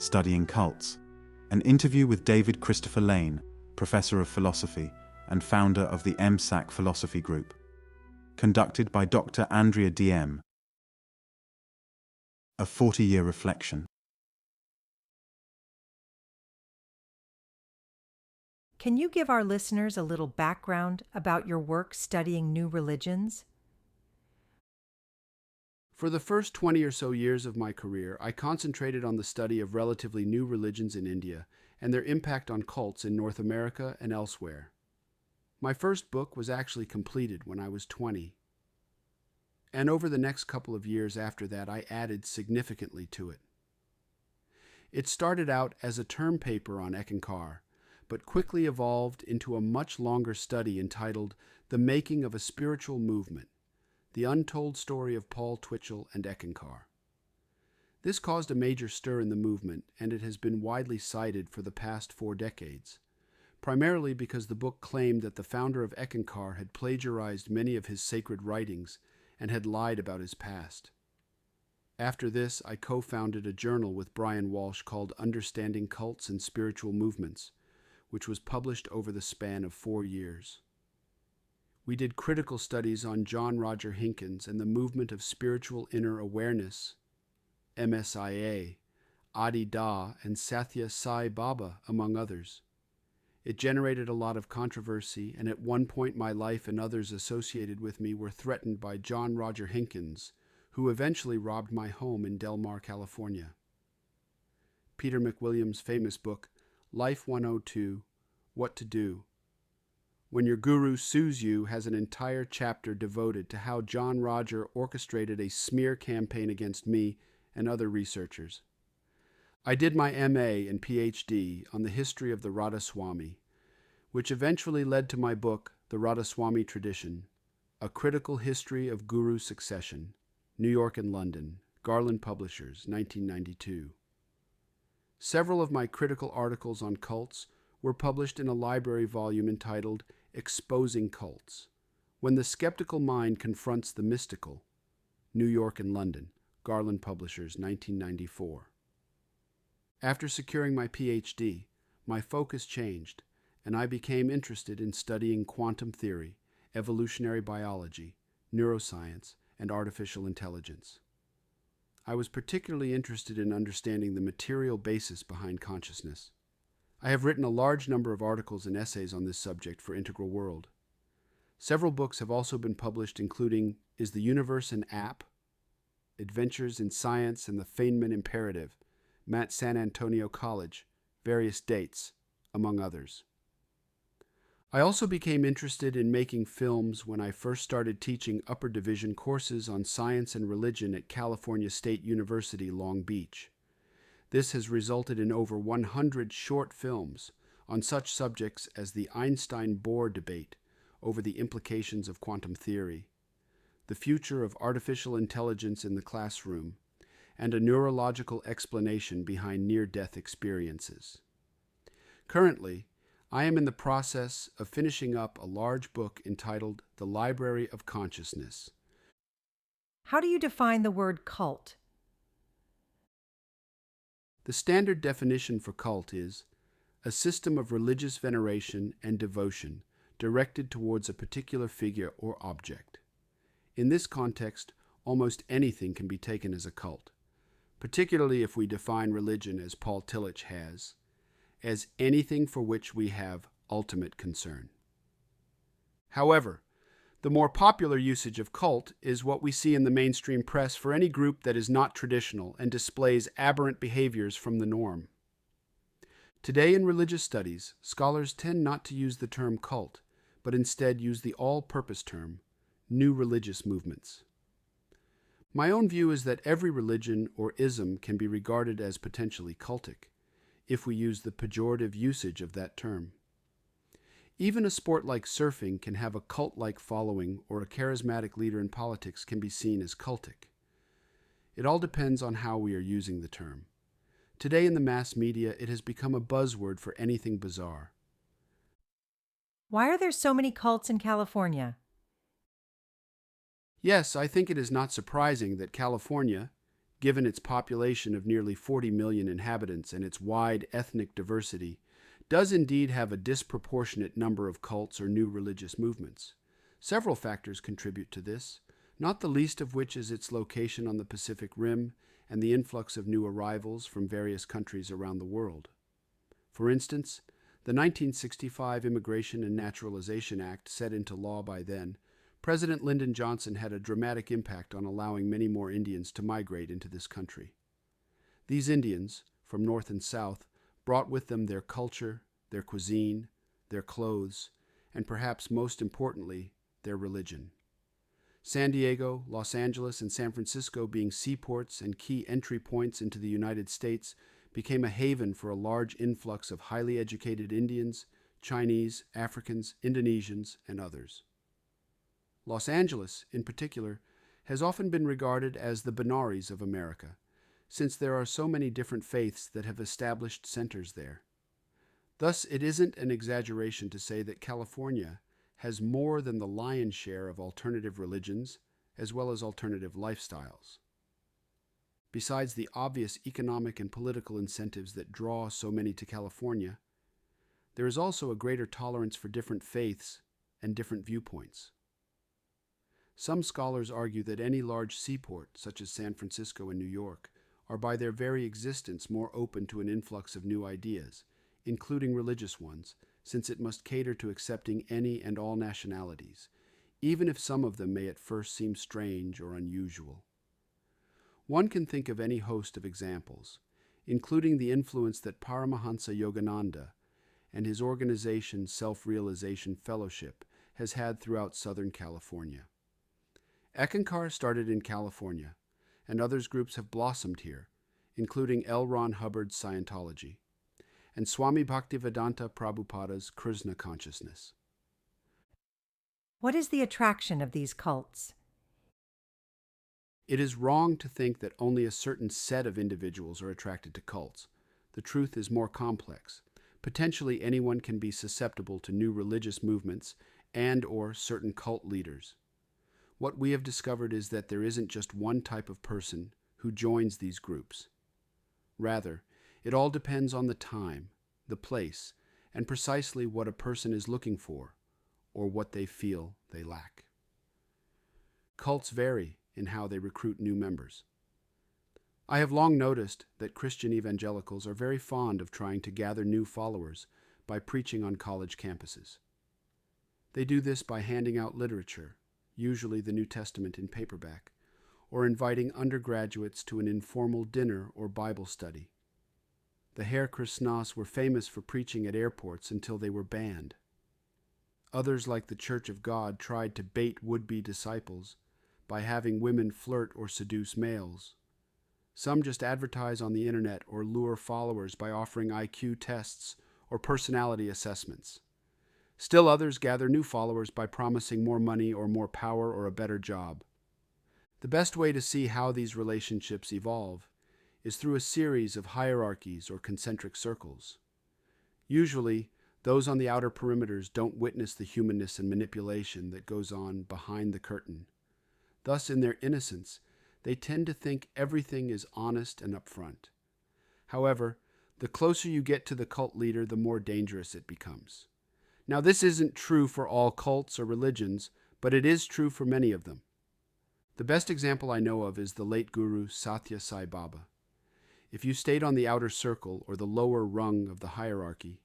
Studying Cults, an interview with David Christopher Lane, Professor of Philosophy and founder of the MSAC Philosophy Group, conducted by Dr. Andrea Diem. A 40-year reflection. Can you give our listeners a little background about your work studying new religions? For the first 20 or so years of my career, I concentrated on the study of relatively new religions in India and their impact on cults in North America and elsewhere. My first book was actually completed when I was 20. And over the next couple of years after that, I added significantly to it. It started out as a term paper on Eckankar, but quickly evolved into a much longer study entitled The Making of a Spiritual Movement, The Untold Story of Paul Twitchell and Eckankar. This caused a major stir in the movement, and it has been widely cited for the past 4 decades, primarily because the book claimed that the founder of Eckankar had plagiarized many of his sacred writings and had lied about his past. After this, I co-founded a journal with Brian Walsh called Understanding Cults and Spiritual Movements, which was published over the span of 4 years. We did critical studies on John Roger Hinkins and the movement of spiritual inner awareness, MSIA, Adi Da, and Sathya Sai Baba, among others. It generated a lot of controversy, and at one point my life and others associated with me were threatened by John Roger Hinkins, who eventually robbed my home in Del Mar, California. Peter McWilliams' famous book, Life 102, What to Do, When Your Guru Sues You, has an entire chapter devoted to how John Roger orchestrated a smear campaign against me and other researchers. I did my MA and PhD on the history of the Radhaswami, which eventually led to my book, The Radhaswami Tradition, A Critical History of Guru Succession, New York and London, Garland Publishers, 1992. Several of my critical articles on cults were published in a library volume entitled Exposing Cults, When the Skeptical Mind Confronts the Mystical, New York and London, Garland Publishers, 1994. After securing my PhD, my focus changed, and I became interested in studying quantum theory, evolutionary biology, neuroscience, and artificial intelligence. I was particularly interested in understanding the material basis behind consciousness. I have written a large number of articles and essays on this subject for Integral World. Several books have also been published, including Is the Universe an App?, Adventures in Science and the Feynman Imperative, Matt San Antonio College, various dates, among others. I also became interested in making films when I first started teaching upper division courses on science and religion at California State University, Long Beach. This has resulted in over 100 short films on such subjects as the Einstein-Bohr debate over the implications of quantum theory, the future of artificial intelligence in the classroom, and a neurological explanation behind near-death experiences. Currently, I am in the process of finishing up a large book entitled The Library of Consciousness. How do you define the word cult? The standard definition for cult is a system of religious veneration and devotion directed towards a particular figure or object. In this context, almost anything can be taken as a cult, particularly if we define religion as Paul Tillich has, as anything for which we have ultimate concern. However, the more popular usage of cult is what we see in the mainstream press for any group that is not traditional and displays aberrant behaviors from the norm. Today in religious studies, scholars tend not to use the term cult, but instead use the all-purpose term, new religious movements. My own view is that every religion or ism can be regarded as potentially cultic, if we use the pejorative usage of that term. Even a sport like surfing can have a cult-like following, or a charismatic leader in politics can be seen as cultic. It all depends on how we are using the term. Today in the mass media, it has become a buzzword for anything bizarre. Why are there so many cults in California? Yes, I think it is not surprising that California, given its population of nearly 40 million inhabitants and its wide ethnic diversity, does indeed have a disproportionate number of cults or new religious movements. Several factors contribute to this, not the least of which is its location on the Pacific Rim and the influx of new arrivals from various countries around the world. For instance, the 1965 Immigration and Naturalization Act, set into law by then, President Lyndon Johnson had a dramatic impact on allowing many more Indians to migrate into this country. These Indians, from north and south, brought with them their culture, their cuisine, their clothes, and perhaps most importantly, their religion. San Diego, Los Angeles, and San Francisco, being seaports and key entry points into the United States, became a haven for a large influx of highly educated Indians, Chinese, Africans, Indonesians, and others. Los Angeles, in particular, has often been regarded as the Benares of America, since there are so many different faiths that have established centers there. Thus, it isn't an exaggeration to say that California has more than the lion's share of alternative religions, as well as alternative lifestyles. Besides the obvious economic and political incentives that draw so many to California, there is also a greater tolerance for different faiths and different viewpoints. Some scholars argue that any large seaport, such as San Francisco and New York, are by their very existence more open to an influx of new ideas, including religious ones, since it must cater to accepting any and all nationalities, even if some of them may at first seem strange or unusual. One can think of any host of examples, including the influence that Paramahansa Yogananda and his organization Self-Realization Fellowship has had throughout Southern California. Eckankar started in California, and others groups have blossomed here, including L. Ron Hubbard's Scientology, and Swami Bhaktivedanta Prabhupada's Krishna consciousness. What is the attraction of these cults? It is wrong to think that only a certain set of individuals are attracted to cults. The truth is more complex. Potentially anyone can be susceptible to new religious movements and/or certain cult leaders. What we have discovered is that there isn't just one type of person who joins these groups. Rather, it all depends on the time, the place, and precisely what a person is looking for, or what they feel they lack. Cults vary in how they recruit new members. I have long noticed that Christian evangelicals are very fond of trying to gather new followers by preaching on college campuses. They do this by handing out literature, usually the New Testament in paperback, or inviting undergraduates to an informal dinner or Bible study. The Hare Krishnas were famous for preaching at airports until they were banned. Others, like the Church of God, tried to bait would-be disciples by having women flirt or seduce males. Some just advertise on the internet or lure followers by offering IQ tests or personality assessments. Still others gather new followers by promising more money or more power or a better job. The best way to see how these relationships evolve is through a series of hierarchies or concentric circles. Usually, those on the outer perimeters don't witness the humanness and manipulation that goes on behind the curtain. Thus, in their innocence, they tend to think everything is honest and upfront. However, the closer you get to the cult leader, the more dangerous it becomes. Now, this isn't true for all cults or religions, but it is true for many of them. The best example I know of is the late Guru Satya Sai Baba. If you stayed on the outer circle or the lower rung of the hierarchy,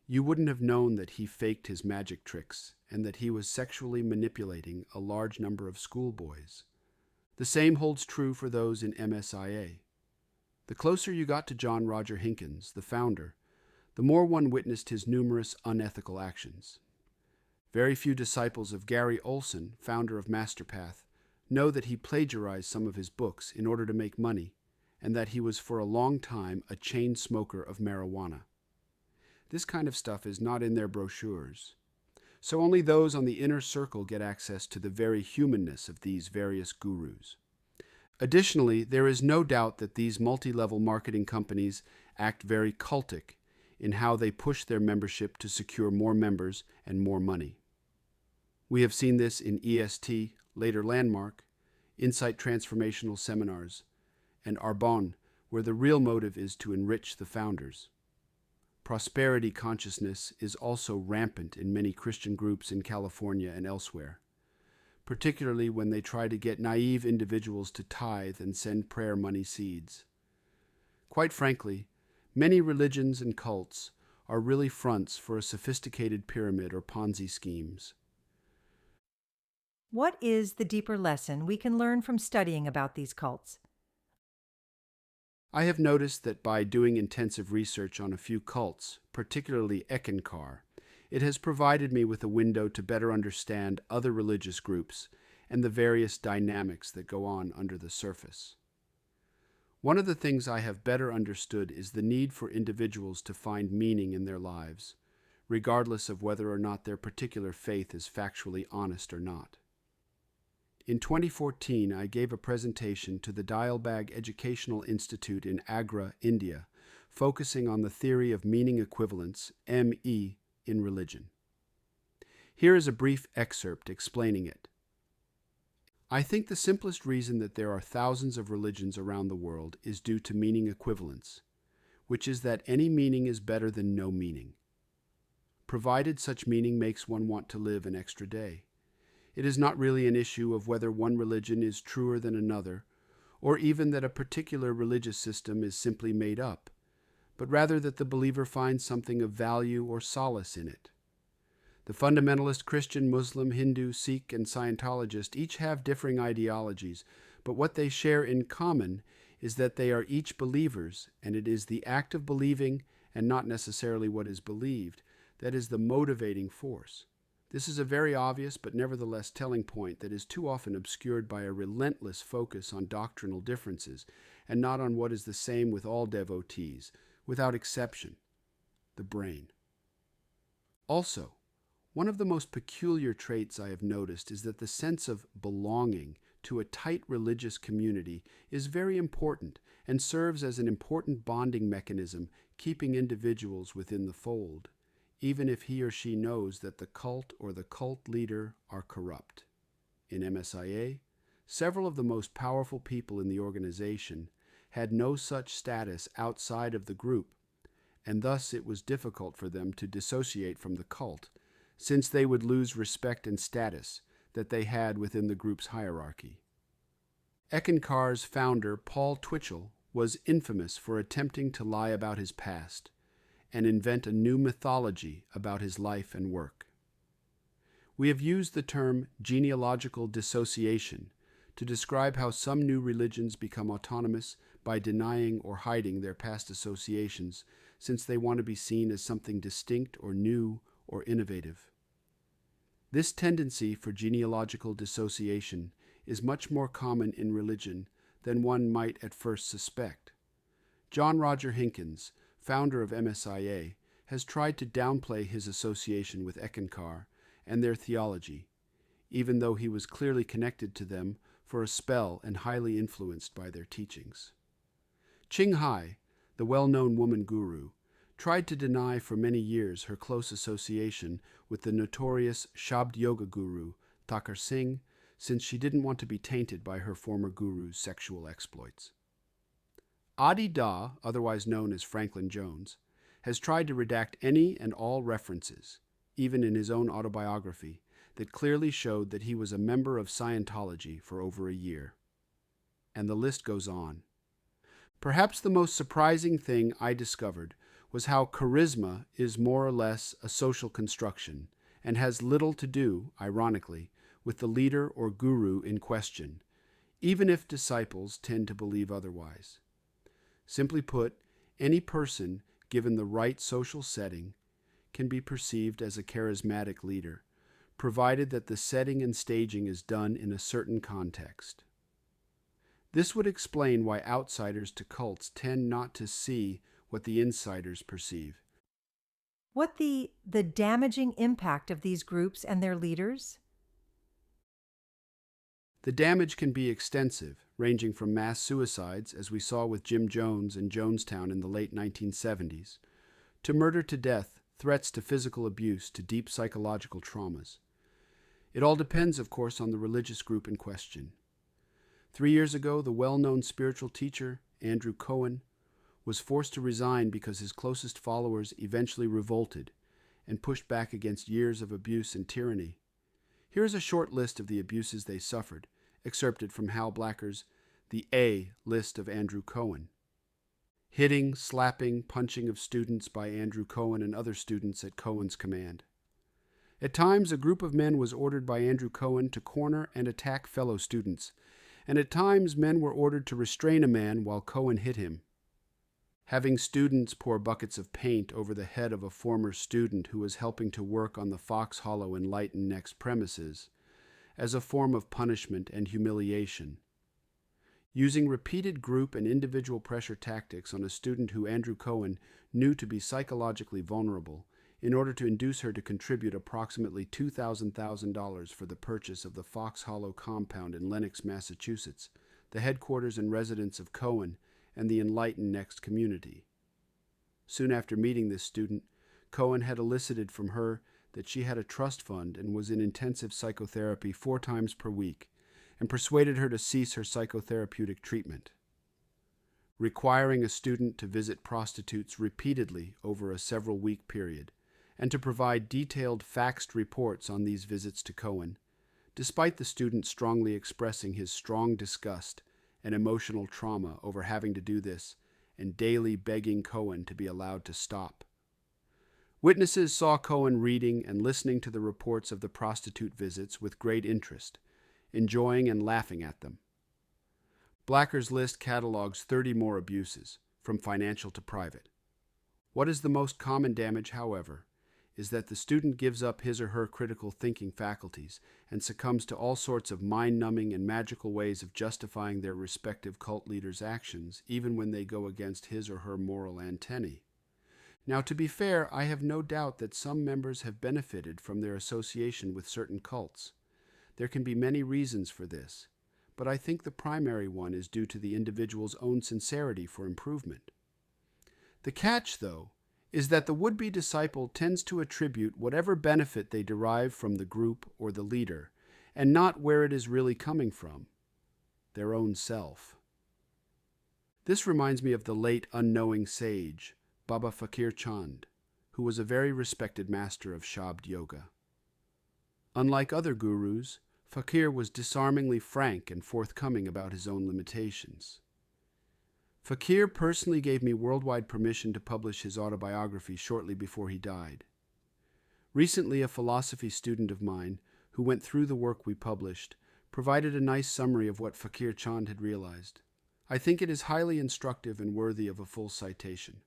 you wouldn't have known that he faked his magic tricks and that he was sexually manipulating a large number of schoolboys. The same holds true for those in MSIA. The closer you got to John Roger Hinkins, the founder, the more one witnessed his numerous unethical actions. Very few disciples of Gary Olson, founder of Masterpath, know that he plagiarized some of his books in order to make money, and that he was for a long time a chain smoker of marijuana. This kind of stuff is not in their brochures, so only those on the inner circle get access to the very humanness of these various gurus. Additionally, there is no doubt that these multi-level marketing companies act very cultic in how they push their membership to secure more members and more money. We have seen this in EST, later Landmark, Insight Transformational Seminars, and Arbonne, where the real motive is to enrich the founders. Prosperity consciousness is also rampant in many Christian groups in California and elsewhere, particularly when they try to get naive individuals to tithe and send prayer money seeds. Quite frankly, many religions and cults are really fronts for a sophisticated pyramid or Ponzi schemes. What is the deeper lesson we can learn from studying about these cults? I have noticed that by doing intensive research on a few cults, particularly Eckankar, it has provided me with a window to better understand other religious groups and the various dynamics that go on under the surface. One of the things I have better understood is the need for individuals to find meaning in their lives, regardless of whether or not their particular faith is factually honest or not. In 2014, I gave a presentation to the Dialbag Educational Institute in Agra, India, focusing on the theory of meaning equivalence, ME, in religion. Here is a brief excerpt explaining it. I think the simplest reason that there are thousands of religions around the world is due to meaning equivalence, which is that any meaning is better than no meaning, provided such meaning makes one want to live an extra day. It is not really an issue of whether one religion is truer than another, or even that a particular religious system is simply made up, but rather that the believer finds something of value or solace in it. The fundamentalist Christian, Muslim, Hindu, Sikh, and Scientologist each have differing ideologies, but what they share in common is that they are each believers, and it is the act of believing, and not necessarily what is believed, that is the motivating force. This is a very obvious but nevertheless telling point that is too often obscured by a relentless focus on doctrinal differences and not on what is the same with all devotees, without exception, the brain. Also, one of the most peculiar traits I have noticed is that the sense of belonging to a tight religious community is very important and serves as an important bonding mechanism, keeping individuals within the fold, even if he or she knows that the cult or the cult leader are corrupt. In MSIA, several of the most powerful people in the organization had no such status outside of the group, and thus it was difficult for them to dissociate from the cult, since they would lose respect and status that they had within the group's hierarchy. Eckankar's founder, Paul Twitchell, was infamous for attempting to lie about his past and invent a new mythology about his life and work. We have used the term genealogical dissociation to describe how some new religions become autonomous by denying or hiding their past associations, since they want to be seen as something distinct or new or innovative. This tendency for genealogical dissociation is much more common in religion than one might at first suspect. John Roger Hinkins, founder of MSIA, has tried to downplay his association with Eckankar and their theology, even though he was clearly connected to them for a spell and highly influenced by their teachings. Ching Hai, the well-known woman guru, tried to deny for many years her close association with the notorious Shabd Yoga guru Thakur Singh, since she didn't want to be tainted by her former guru's sexual exploits. Adi Da, otherwise known as Franklin Jones, has tried to redact any and all references, even in his own autobiography, that clearly showed that he was a member of Scientology for over a year. And the list goes on. Perhaps the most surprising thing I discovered was how charisma is more or less a social construction and has little to do, ironically, with the leader or guru in question, even if disciples tend to believe otherwise. Simply put, any person, given the right social setting, can be perceived as a charismatic leader, provided that the setting and staging is done in a certain context. This would explain why outsiders to cults tend not to see what the insiders perceive. What the damaging impact of these groups and their leaders? The damage can be extensive, ranging from mass suicides, as we saw with Jim Jones in Jonestown in the late 1970s, to murder to death, threats to physical abuse, to deep psychological traumas. It all depends, of course, on the religious group in question. 3 years ago, the well-known spiritual teacher, Andrew Cohen, was forced to resign because his closest followers eventually revolted and pushed back against years of abuse and tyranny. Here is a short list of the abuses they suffered, excerpted from Hal Blacker's The A List of Andrew Cohen. Hitting, slapping, punching of students by Andrew Cohen and other students at Cohen's command. At times, a group of men was ordered by Andrew Cohen to corner and attack fellow students, and at times men were ordered to restrain a man while Cohen hit him. Having students pour buckets of paint over the head of a former student who was helping to work on the Fox Hollow Enlighten Next premises, as a form of punishment and humiliation. Using repeated group and individual pressure tactics on a student who Andrew Cohen knew to be psychologically vulnerable in order to induce her to contribute approximately $2,000 for the purchase of the Fox Hollow compound in Lenox, Massachusetts, the headquarters and residence of Cohen and the Enlighten Next community. Soon after meeting this student, Cohen had elicited from her that she had a trust fund and was in intensive psychotherapy 4 times per week, and persuaded her to cease her psychotherapeutic treatment. Requiring a student to visit prostitutes repeatedly over a several-week period, and to provide detailed faxed reports on these visits to Cohen, despite the student strongly expressing his strong disgust and emotional trauma over having to do this, and daily begging Cohen to be allowed to stop. Witnesses saw Cohen reading and listening to the reports of the prostitute visits with great interest, enjoying and laughing at them. Blacker's list catalogs 30 more abuses, from financial to private. What is the most common damage, however, is that the student gives up his or her critical thinking faculties and succumbs to all sorts of mind-numbing and magical ways of justifying their respective cult leaders' actions, even when they go against his or her moral antennae. Now, to be fair, I have no doubt that some members have benefited from their association with certain cults. There can be many reasons for this, but I think the primary one is due to the individual's own sincerity for improvement. The catch, though, is that the would-be disciple tends to attribute whatever benefit they derive from the group or the leader, and not where it is really coming from, their own self. This reminds me of the late unknowing sage, Baba Fakir Chand, who was a very respected master of Shabd Yoga. Unlike other gurus, Fakir was disarmingly frank and forthcoming about his own limitations. Fakir personally gave me worldwide permission to publish his autobiography shortly before he died. Recently, a philosophy student of mine, who went through the work we published, provided a nice summary of what Fakir Chand had realized. I think it is highly instructive and worthy of a full citation.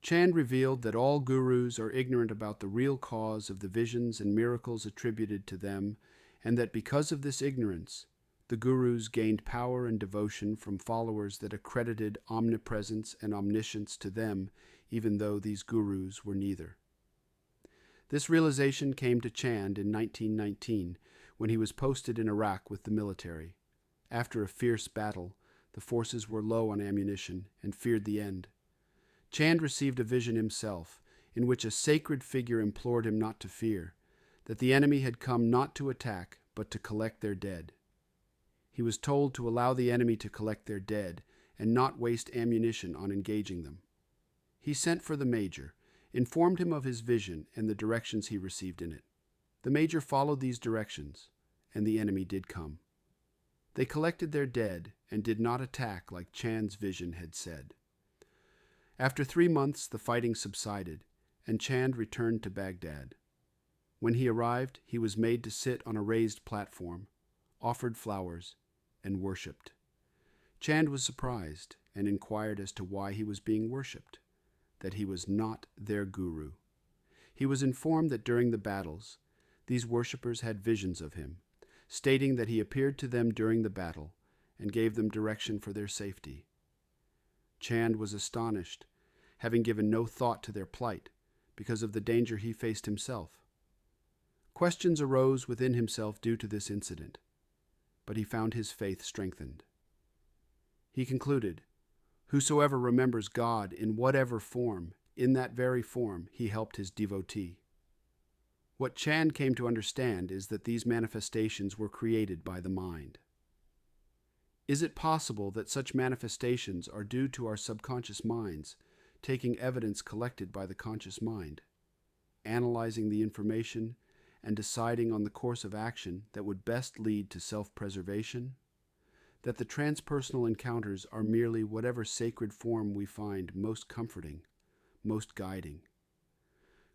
Chand revealed that all gurus are ignorant about the real cause of the visions and miracles attributed to them, and that because of this ignorance, the gurus gained power and devotion from followers that accredited omnipresence and omniscience to them, even though these gurus were neither. This realization came to Chand in 1919, when he was posted in Iraq with the military. After a fierce battle, the forces were low on ammunition and feared the end. Chand received a vision himself, in which a sacred figure implored him not to fear, that the enemy had come not to attack, but to collect their dead. He was told to allow the enemy to collect their dead and not waste ammunition on engaging them. He sent for the major, informed him of his vision and the directions he received in it. The major followed these directions, and the enemy did come. They collected their dead and did not attack like Chand's vision had said. After 3 months, the fighting subsided, and Chand returned to Baghdad. When he arrived, he was made to sit on a raised platform, offered flowers, and worshipped. Chand was surprised and inquired as to why he was being worshipped, that he was not their guru. He was informed that during the battles, these worshippers had visions of him, stating that he appeared to them during the battle and gave them direction for their safety. Chand was astonished, having given no thought to their plight, because of the danger he faced himself. Questions arose within himself due to this incident, but he found his faith strengthened. He concluded, "Whosoever remembers God in whatever form, in that very form he helped his devotee." What Chand came to understand is that these manifestations were created by the mind. Is it possible that such manifestations are due to our subconscious minds, taking evidence collected by the conscious mind, analyzing the information, and deciding on the course of action that would best lead to self-preservation? That the transpersonal encounters are merely whatever sacred form we find most comforting, most guiding?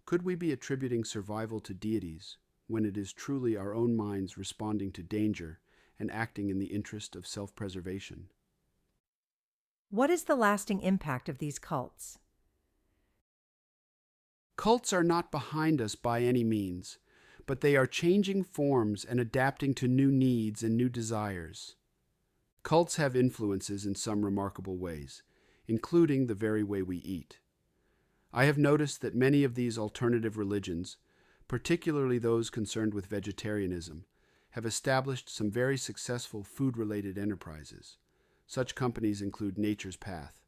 Could we be attributing survival to deities when it is truly our own minds responding to danger and acting in the interest of self-preservation? What is the lasting impact of these cults? Cults are not behind us by any means, but they are changing forms and adapting to new needs and new desires. Cults have influences in some remarkable ways, including the very way we eat. I have noticed that many of these alternative religions, particularly those concerned with vegetarianism, have established some very successful food-related enterprises. Such companies include Nature's Path,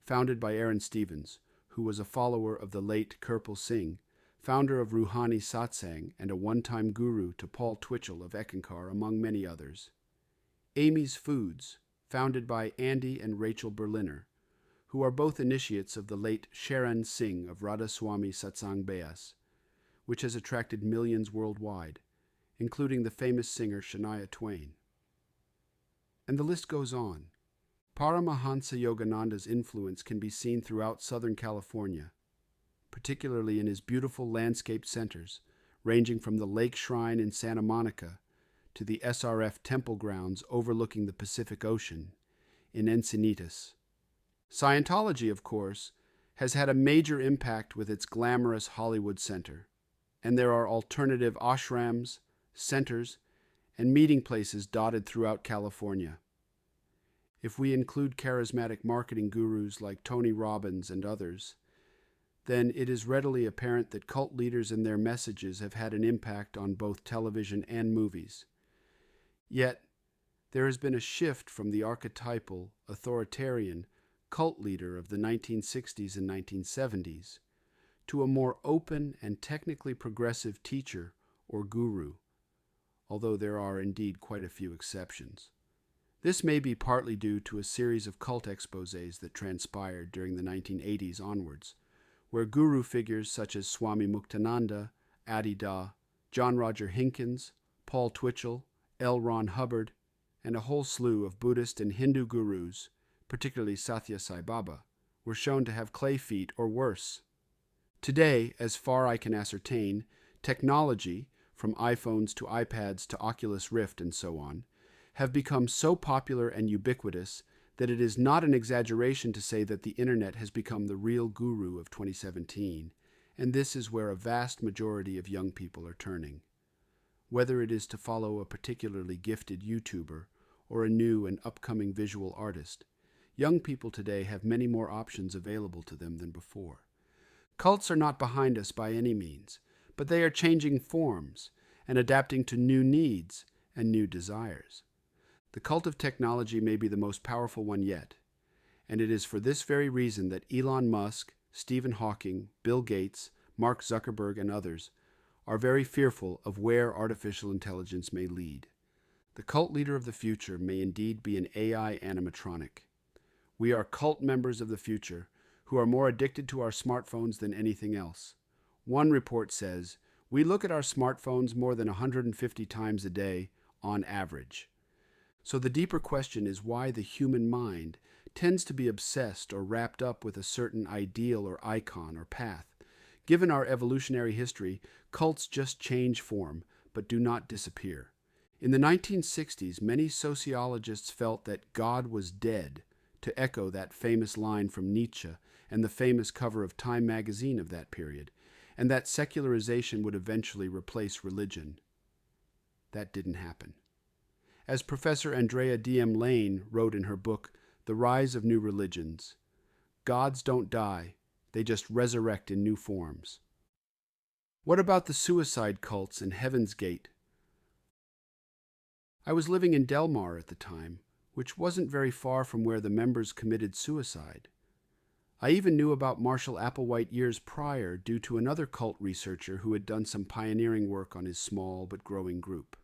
founded by Aaron Stevens, who was a follower of the late Kirpal Singh, founder of Ruhani Satsang and a one-time guru to Paul Twitchell of Eckankar, among many others. Amy's Foods, founded by Andy and Rachel Berliner, who are both initiates of the late Sharan Singh of Radha Swami Satsang Beas, which has attracted millions worldwide, including the famous singer Shania Twain. And the list goes on. Paramahansa Yogananda's influence can be seen throughout Southern California, particularly in his beautiful landscape centers, ranging from the Lake Shrine in Santa Monica to the SRF temple grounds overlooking the Pacific Ocean in Encinitas. Scientology, of course, has had a major impact with its glamorous Hollywood center, and there are alternative ashrams, centers, and meeting places dotted throughout California. If we include charismatic marketing gurus like Tony Robbins and others, then it is readily apparent that cult leaders and their messages have had an impact on both television and movies. Yet, there has been a shift from the archetypal, authoritarian cult leader of the 1960s and 1970s to a more open and technically progressive teacher or guru, although there are indeed quite a few exceptions. This may be partly due to a series of cult exposés that transpired during the 1980s onwards, where guru figures such as Swami Muktananda, Adi Da, John Roger Hinkins, Paul Twitchell, L. Ron Hubbard, and a whole slew of Buddhist and Hindu gurus, particularly Satya Sai Baba, were shown to have clay feet or worse. Today, as far I can ascertain, technology, from iPhones to iPads to Oculus Rift and so on, have become so popular and ubiquitous that it is not an exaggeration to say that the internet has become the real guru of 2017, and this is where a vast majority of young people are turning. Whether it is to follow a particularly gifted YouTuber or a new and upcoming visual artist, young people today have many more options available to them than before. Cults are not behind us by any means, but they are changing forms and adapting to new needs and new desires. The cult of technology may be the most powerful one yet, and it is for this very reason that Elon Musk, Stephen Hawking, Bill Gates, Mark Zuckerberg, and others are very fearful of where artificial intelligence may lead. The cult leader of the future may indeed be an AI animatronic. We are cult members of the future who are more addicted to our smartphones than anything else. One report says, we look at our smartphones more than 150 times a day on average. So the deeper question is why the human mind tends to be obsessed or wrapped up with a certain ideal or icon or path. Given our evolutionary history, cults just change form, but do not disappear. In the 1960s, many sociologists felt that God was dead, to echo that famous line from Nietzsche and the famous cover of Time magazine of that period, and that secularization would eventually replace religion. That didn't happen. As Professor Andrea Diem wrote in her book, The Rise of New Religions, gods don't die, they just resurrect in new forms. What about the suicide cults in Heaven's Gate? I was living in Del Mar at the time, which wasn't very far from where the members committed suicide. I even knew about Marshall Applewhite years prior due to another cult researcher who had done some pioneering work on his small but growing group.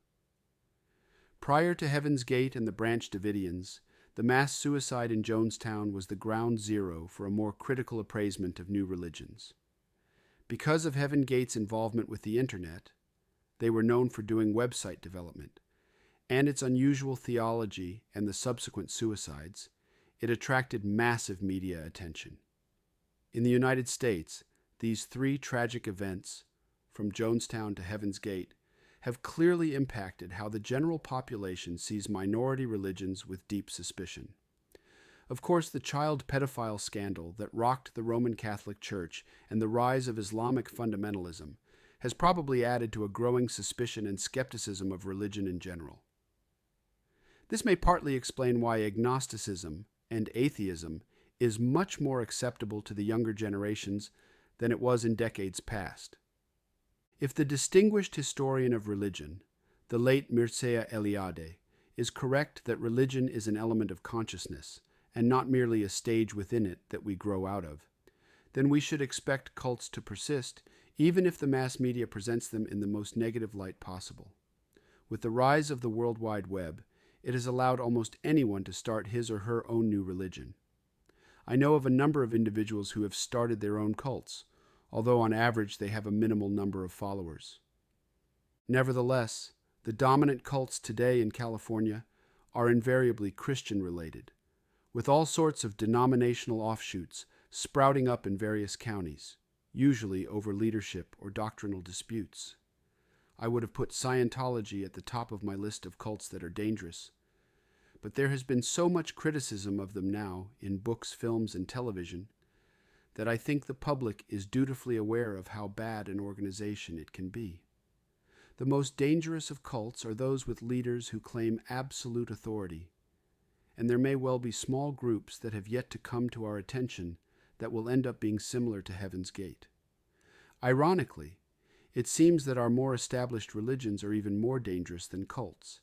Prior to Heaven's Gate and the Branch Davidians, The mass suicide in Jonestown was the ground zero for a more critical appraisement of new religions. Because of Heaven Gate's involvement with the internet, they were known for doing website development, and its unusual theology and the subsequent suicides, it attracted massive media attention. In the United States, these three tragic events, from Jonestown to Heaven's Gate, have clearly impacted how the general population sees minority religions with deep suspicion. Of course, the child pedophile scandal that rocked the Roman Catholic Church and the rise of Islamic fundamentalism has probably added to a growing suspicion and skepticism of religion in general. This may partly explain why agnosticism and atheism is much more acceptable to the younger generations than it was in decades past. If the distinguished historian of religion, the late Mircea Eliade, is correct that religion is an element of consciousness and not merely a stage within it that we grow out of, then we should expect cults to persist even if the mass media presents them in the most negative light possible. With the rise of the World Wide Web, it has allowed almost anyone to start his or her own new religion. I know of a number of individuals who have started their own cults, although on average they have a minimal number of followers. Nevertheless, the dominant cults today in California are invariably Christian-related, with all sorts of denominational offshoots sprouting up in various counties, usually over leadership or doctrinal disputes. I would have put Scientology at the top of my list of cults that are dangerous, but there has been so much criticism of them now in books, films, and television that I think the public is dutifully aware of how bad an organization it can be. The most dangerous of cults are those with leaders who claim absolute authority, and there may well be small groups that have yet to come to our attention that will end up being similar to Heaven's Gate. Ironically, it seems that our more established religions are even more dangerous than cults,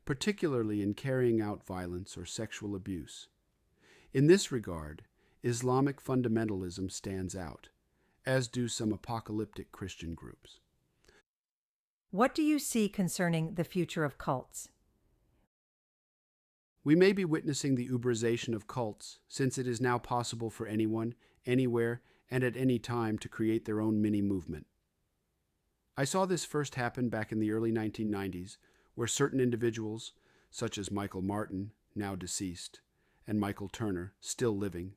particularly in carrying out violence or sexual abuse. In this regard, Islamic fundamentalism stands out, as do some apocalyptic Christian groups. What do you see concerning the future of cults? We may be witnessing the uberization of cults, since it is now possible for anyone, anywhere, and at any time to create their own mini-movement. I saw this first happen back in the early 1990s, where certain individuals, such as Michael Martin, now deceased, and Michael Turner, still living,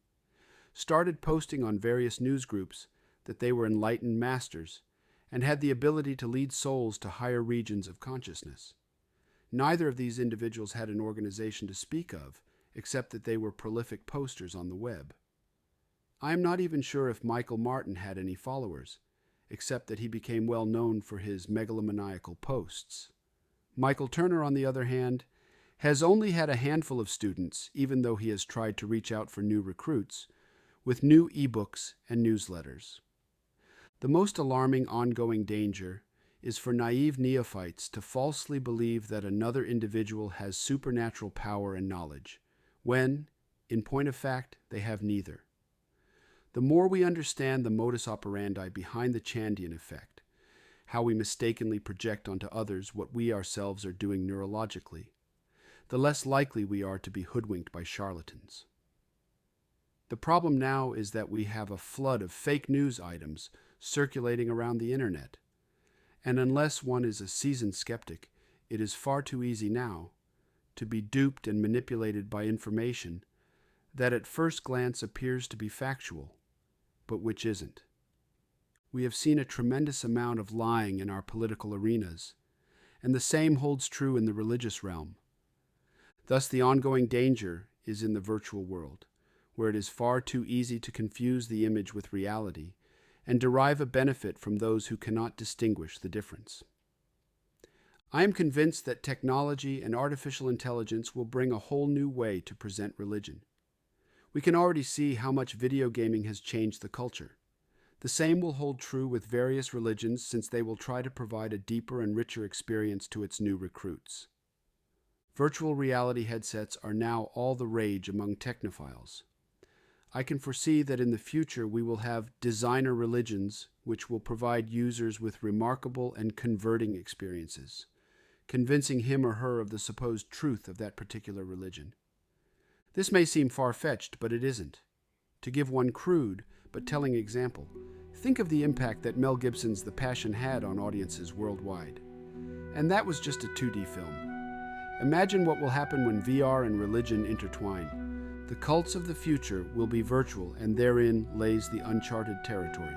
started posting on various news groups that they were enlightened masters and had the ability to lead souls to higher regions of consciousness. Neither of these individuals had an organization to speak of, except that they were prolific posters on the web. I am not even sure if Michael Martin had any followers, except that he became well known for his megalomaniacal posts. Michael Turner, on the other hand, has only had a handful of students, even though he has tried to reach out for new recruits, with new ebooks and newsletters. The most alarming ongoing danger is for naive neophytes to falsely believe that another individual has supernatural power and knowledge, when, in point of fact, they have neither. The more we understand the modus operandi behind the Chandian Effect, how we mistakenly project onto others what we ourselves are doing neurologically, the less likely we are to be hoodwinked by charlatans. The problem now is that we have a flood of fake news items circulating around the internet, and unless one is a seasoned skeptic, it is far too easy now to be duped and manipulated by information that at first glance appears to be factual, but which isn't. We have seen a tremendous amount of lying in our political arenas, and the same holds true in the religious realm. Thus, the ongoing danger is in the virtual world, where it is far too easy to confuse the image with reality and derive a benefit from those who cannot distinguish the difference. I am convinced that technology and artificial intelligence will bring a whole new way to present religion. We can already see how much video gaming has changed the culture. The same will hold true with various religions, since they will try to provide a deeper and richer experience to its new recruits. Virtual reality headsets are now all the rage among technophiles. I can foresee that in the future we will have designer religions which will provide users with remarkable and converting experiences, convincing him or her of the supposed truth of that particular religion. This may seem far-fetched, but it isn't. To give one crude but telling example, think of the impact that Mel Gibson's The Passion had on audiences worldwide. And that was just a 2D film. Imagine what will happen when VR and religion intertwine. The cults of the future will be virtual, and therein lays the uncharted territory.